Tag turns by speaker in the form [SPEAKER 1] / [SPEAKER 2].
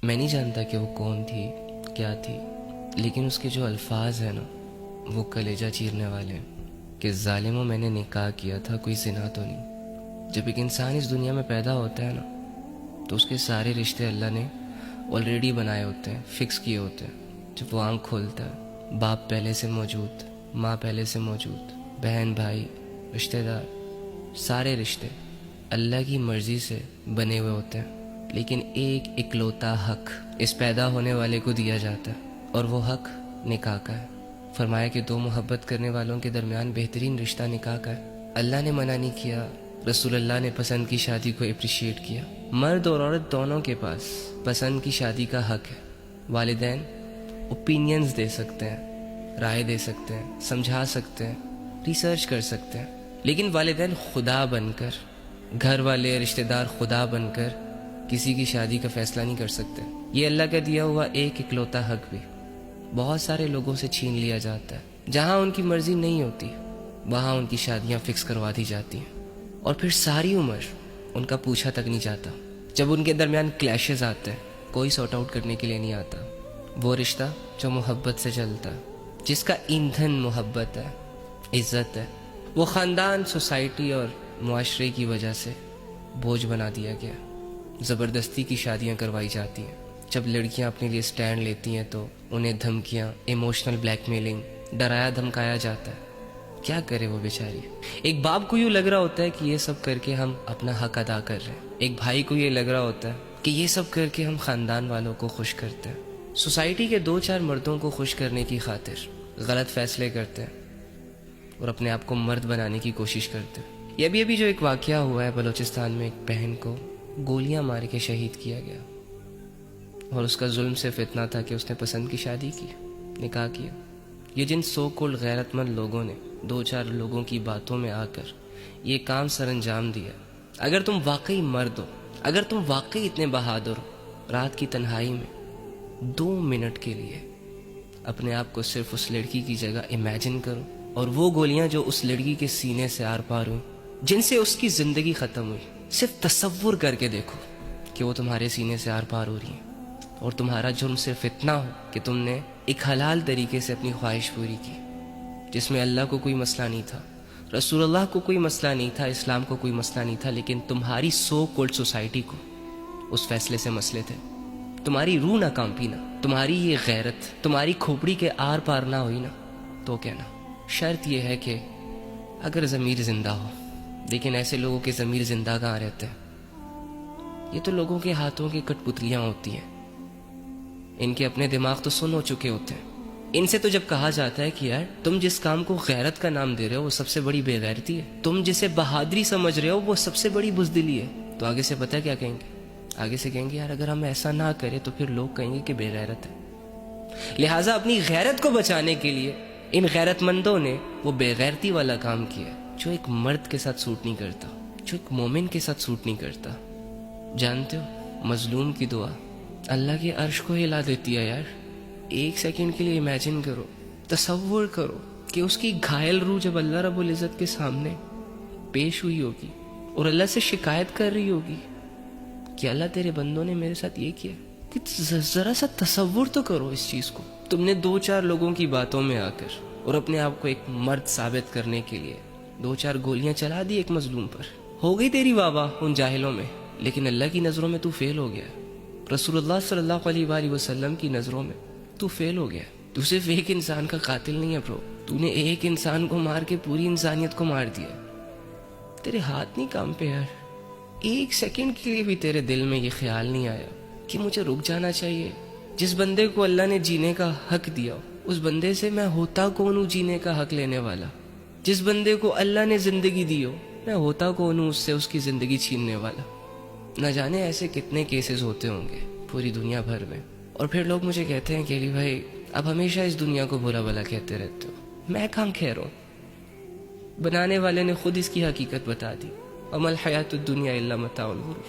[SPEAKER 1] میں نہیں جانتا کہ وہ کون تھی، کیا تھی، لیکن اس کے جو الفاظ ہیں نا وہ کلیجہ چیرنے والے ہیں کہ ظالموں میں نے نکاح کیا تھا، کوئی زنا تو نہیں۔ جب ایک انسان اس دنیا میں پیدا ہوتا ہے نا تو اس کے سارے رشتے اللہ نے آلریڈی بنائے ہوتے ہیں، فکس کیے ہوتے ہیں۔ جب وہ آنکھ کھولتا ہے، باپ پہلے سے موجود، ماں پہلے سے موجود، بہن بھائی، رشتے دار، سارے رشتے اللہ کی مرضی سے بنے ہوئے ہوتے ہیں، لیکن ایک اکلوتا حق اس پیدا ہونے والے کو دیا جاتا ہے، اور وہ حق نکاح کا ہے۔ فرمایا کہ دو محبت کرنے والوں کے درمیان بہترین رشتہ نکاح کا ہے۔ اللہ نے منع نہیں کیا، رسول اللہ نے پسند کی شادی کو اپریشیٹ کیا۔ مرد اور عورت دونوں کے پاس پسند کی شادی کا حق ہے۔ والدین اوپینینز دے سکتے ہیں، رائے دے سکتے ہیں، سمجھا سکتے ہیں، ریسرچ کر سکتے ہیں، لیکن والدین خدا بن کر، گھر والے رشتہ دار خدا بن کر کسی کی شادی کا فیصلہ نہیں کر سکتے۔ یہ اللہ کا دیا ہوا ایک اکلوتا حق بھی بہت سارے لوگوں سے چھین لیا جاتا ہے۔ جہاں ان کی مرضی نہیں ہوتی وہاں ان کی شادیاں فکس کروا دی جاتی ہیں، اور پھر ساری عمر ان کا پوچھا تک نہیں جاتا۔ جب ان کے درمیان کلیشز آتے ہیں کوئی سارٹ آؤٹ کرنے کے لیے نہیں آتا۔ وہ رشتہ جو محبت سے چلتا ہے، جس کا ایندھن محبت ہے، عزت ہے، وہ خاندان، سوسائٹی اور معاشرے کی وجہ سے بوجھ بنا دیا گیا۔ زبردستی کی شادیاں کروائی جاتی ہیں۔ جب لڑکیاں اپنے لیے سٹینڈ لیتی ہیں تو انہیں دھمکیاں، ایموشنل بلیک میلنگ، ڈرایا دھمکایا جاتا ہے۔ کیا کرے وہ بیچاری؟ ایک باپ کو یوں لگ رہا ہوتا ہے کہ یہ سب کر کے ہم اپنا حق ادا کر رہے ہیں، ایک بھائی کو یہ لگ رہا ہوتا ہے کہ یہ سب کر کے ہم خاندان والوں کو خوش کرتے ہیں۔ سوسائٹی کے دو چار مردوں کو خوش کرنے کی خاطر غلط فیصلے کرتے ہیں اور اپنے آپ کو مرد بنانے کی کوشش کرتے ہیں۔ یہ ابھی جو ایک واقعہ ہوا ہے بلوچستان میں، ایک بہن کو گولیاں مار کے شہید کیا گیا، اور اس کا ظلم صرف اتنا تھا کہ اس نے پسند کی شادی کی، نکاح کیا۔ یہ جن سو کولڈ غیرت مند لوگوں نے دو چار لوگوں کی باتوں میں آ کر یہ کام سر انجام دیا، اگر تم واقعی مرد ہو، اگر تم واقعی اتنے بہادر ہو، رات کی تنہائی میں 2 منٹ کے لیے اپنے آپ کو صرف اس لڑکی کی جگہ امیجن کرو، اور وہ گولیاں جو اس لڑکی کے سینے سے آر پار ہوئیں، جن سے اس کی زندگی ختم ہوئی، صرف تصور کر کے دیکھو کہ وہ تمہارے سینے سے آر پار ہو رہی ہیں، اور تمہارا جرم صرف اتنا ہو کہ تم نے ایک حلال طریقے سے اپنی خواہش پوری کی، جس میں اللہ کو کوئی مسئلہ نہیں تھا، رسول اللہ کو کوئی مسئلہ نہیں تھا، اسلام کو کوئی مسئلہ نہیں تھا، لیکن تمہاری سو کولڈ سوسائٹی کو اس فیصلے سے مسئلے تھے۔ تمہاری روح نہ کانپی نا، تمہاری یہ غیرت تمہاری کھوپڑی کے آر پار نہ ہوئی نا، تو کہنا شرط یہ ہے کہ اگر ضمیر زندہ ہو، لیکن ایسے لوگوں کے ضمیر زندہ کہاں رہتے ہیں؟ یہ تو لوگوں کے ہاتھوں کی کٹ پتلیاں ہوتی ہیں، ان کے اپنے دماغ تو سن ہو چکے ہوتے ہیں۔ ان سے تو جب کہا جاتا ہے کہ یار تم جس کام کو غیرت کا نام دے رہے ہو وہ سب سے بڑی بے غیرتی ہے، تم جسے بہادری سمجھ رہے ہو وہ سب سے بڑی بزدلی ہے، تو آگے سے پتہ کیا کہیں گے؟ آگے سے کہیں گے یار اگر ہم ایسا نہ کریں تو پھر لوگ کہیں گے کہ بے غیرت ہے۔ لہٰذا اپنی غیرت کو بچانے کے لیے ان غیرت مندوں نے وہ بے غیرتی والا کام کیا جو ایک مرد کے ساتھ سوٹ نہیں کرتا، جو ایک مومن کے ساتھ سوٹ نہیں کرتا۔ جانتے ہو مظلوم کی دعا اللہ کے عرش کو ہلا دیتی ہے یار۔ ایک سیکنڈ کے لیے امیجن کرو، تصور کرو کہ اس کی گھائل روح جب اللہ رب العزت کے سامنے پیش ہوئی ہوگی اور اللہ سے شکایت کر رہی ہوگی کہ اللہ تیرے بندوں نے میرے ساتھ یہ کیا، کہ ذرا سا تصور تو کرو اس چیز کو۔ تم نے دو چار لوگوں کی باتوں میں آ کر اور اپنے آپ کو ایک مرد ثابت کرنے کے لیے 2-4 گولیاں چلا دی ایک مظلوم پر، ہو گئی تیری واہ واہ ان جاہلوں میں، لیکن اللہ کی نظروں میں تو فیل ہو گیا، رسول اللہ صلی اللہ علیہ وآلہ وسلم کی نظروں میں تو فیل ہو گیا۔ تو صرف ایک انسان کا قاتل نہیں ہے برو، تو نے ایک انسان کو مار کے پوری انسانیت کو مار دیا۔ تیرے ہاتھ نہیں کام پہ یار، ایک سیکنڈ کے لیے بھی تیرے دل میں یہ خیال نہیں آیا کہ مجھے رک جانا چاہیے؟ جس بندے کو اللہ نے جینے کا حق دیا اس بندے سے میں ہوتا کون ہوں جینے کا حق لینے والا؟ جس بندے کو اللہ نے زندگی دی ہو میں ہوتا کون ہوں اس سے اس کی زندگی چھیننے والا؟ نہ جانے ایسے کتنے کیسز ہوتے ہوں گے پوری دنیا بھر میں، اور پھر لوگ مجھے کہتے ہیں کہ علی بھائی اب ہمیشہ اس دنیا کو برا بھلا کہتے رہتے ہو۔ میں کہاں کہہ رہا ہوں، بنانے والے نے خود اس کی حقیقت بتا دی، وما الحیات الدنیا الا متاع الغرور۔